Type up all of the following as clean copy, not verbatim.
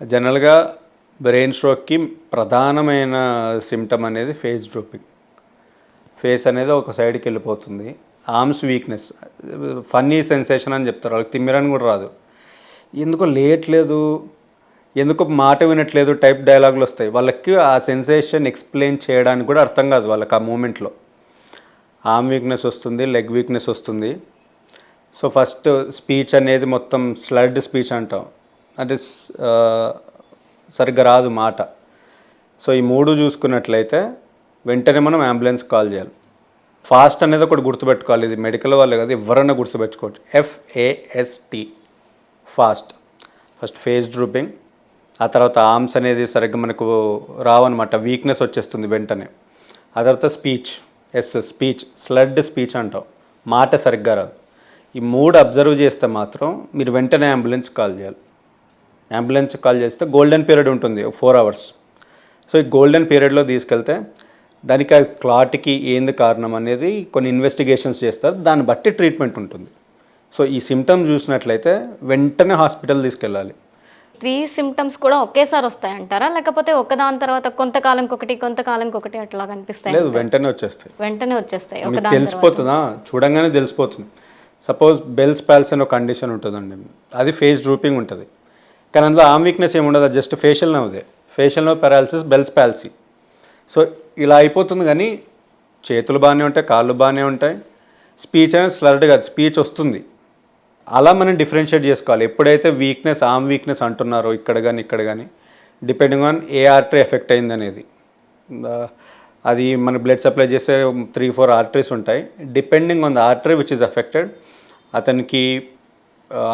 జనరల్గా బ్రెయిన్ స్ట్రోక్కి ప్రధానమైన సిమ్టమ్ అనేది ఫేస్ డ్రూపింగ్. ఫేస్ అనేది ఒక సైడ్కి వెళ్ళిపోతుంది. ఆర్మ్స్ వీక్నెస్, ఫన్నీ సెన్సేషన్ అని చెప్తారు. వాళ్ళకి తిమ్మిరని కూడా రాదు. ఎందుకో లేయట్లేదు, ఎందుకో మాట వినట్లేదు టైప్ డైలాగులు వస్తాయి. వాళ్ళకి ఆ సెన్సేషన్ ఎక్స్ప్లెయిన్ చేయడానికి కూడా అర్థం కాదు వాళ్ళకి ఆ మూమెంట్లో. ఆర్మ్ వీక్నెస్ వస్తుంది, లెగ్ వీక్నెస్ వస్తుంది. సో ఫస్ట్ స్పీచ్ అనేది మొత్తం స్లర్డ్ స్పీచ్ అంటాం, అంటే సరిగ్గా రాదు మాట. సో ఈ మూడు చూసుకున్నట్లయితే వెంటనే మనం అంబులెన్స్ కాల్ చేయాలి. ఫాస్ట్ అనేది ఒకటి గుర్తుపెట్టుకోవాలి. ఇది మెడికల్ వాళ్ళే కదా, ఎవరైనా గుర్తుపెట్టుకోవచ్చు. FAST, fast. First face drooping, ఆ తర్వాత ఆర్మ్స్ అనేది సరిగ్గా మనకు రావన్నమాట, వీక్నెస్ వచ్చేస్తుంది వెంటనే. ఆ తర్వాత స్పీచ్, స్పీచ్ స్లడ్ స్పీచ్ అంటాం, మాట సరిగ్గా రాదు. ఈ మూడు అబ్జర్వ్ చేస్తే మాత్రం మీరు వెంటనే అంబులెన్స్ కాల్ చేయాలి. అంబులెన్స్ కాల్ చేస్తే గోల్డెన్ పీరియడ్ ఉంటుంది 4 hours. సో ఈ గోల్డెన్ పీరియడ్లో తీసుకెళ్తే దానికి ఆ క్లాట్కి ఏంది కారణం అనేది కొన్ని ఇన్వెస్టిగేషన్స్ చేస్తారు, దాన్ని బట్టి ట్రీట్మెంట్ ఉంటుంది. సో ఈ సిమ్టమ్స్ చూసినట్లయితే వెంటనే హాస్పిటల్ తీసుకెళ్ళాలి. 3 సిమ్టమ్స్ కూడా ఒకేసారి వస్తాయంటారా, లేకపోతే ఒకదాని తర్వాత కొంతకాలంకొకటి అట్లా కనిపిస్తాయి? లేదు, వెంటనే వచ్చేస్తాయి. వెంటనే వచ్చేస్తాయి మీకు ఒకదాని తెలిసిపోతుందా, చూడంగానే తెలిసిపోతుంది. సపోజ్ బెల్స్ పాల్స్ అని ఒక కండిషన్ ఉంటుందండి, అది ఫేస్ డ్రూపింగ్ ఉంటుంది. కానీ అందులో ఆర్మ్ వీక్నెస్ ఏమి ఉండదు, జస్ట్ ఫేషియల్ నవ్వుదే, facial nerve paralysis, Bell's palsy. So ఇలా అయిపోతుంది. కానీ చేతులు బాగానే ఉంటాయి, కాళ్ళు బాగానే ఉంటాయి, స్పీచ్ అనేది స్లర్డ్ కాదు, స్పీచ్ వస్తుంది. అలా మనం డిఫరెన్షియేట్ చేసుకోవాలి. ఎప్పుడైతే వీక్నెస్, ఆర్మ్ వీక్నెస్ అంటున్నారో ఇక్కడ కానీ depending on a artery effect అయింది అనేది, అది మన బ్లడ్ సప్లై చేసే 3-4 ఆర్టరీస్ ఉంటాయి. Depending on the artery which is affected, అతనికి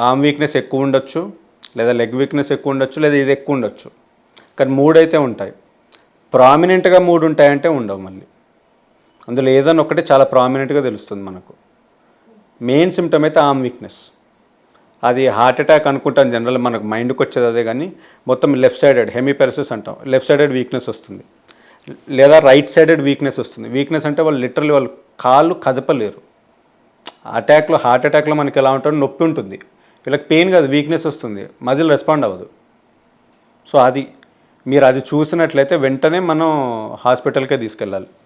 ఆర్మ్ వీక్నెస్ ఎక్కువ ఉండొచ్చు, లేదా లెగ్ వీక్నెస్ ఎక్కువ ఉండొచ్చు, లేదా ఇది ఎక్కువ ఉండొచ్చు. కానీ 3 అయితే ఉంటాయి. ప్రామినెంట్గా 3 ఉంటాయంటే ఉండవు. మళ్ళీ అందులో ఏదైనా ఒకటి చాలా ప్రామినెంట్గా తెలుస్తుంది మనకు. మెయిన్ సిమ్టమ్ అయితే ఆర్మ్ వీక్నెస్. అది హార్ట్ అటాక్ అనుకుంటాం జనరల్, మనకు మైండ్కి వచ్చేది అదే. కానీ మొత్తం లెఫ్ట్ సైడెడ్ హెమిపెరసిస్ అంటాం, లెఫ్ట్ సైడెడ్ వీక్నెస్ వస్తుంది, లేదా రైట్ సైడెడ్ వీక్నెస్ వస్తుంది. వీక్నెస్ అంటే వాళ్ళు లిటరల్లీ వాళ్ళు కాళ్ళు కదపలేరు. హార్ట్ అటాక్లో మనకి ఎలా ఉంటుందో నొప్పి ఉంటుంది, వీళ్ళకి పెయిన్ కాదు, వీక్నెస్ వస్తుంది, మజిల్ రెస్పాండ్ అవ్వదు. సో అది మీరు అది చూసినట్లయితే వెంటనే మనం హాస్పిటల్కే తీసుకెళ్ళాలి.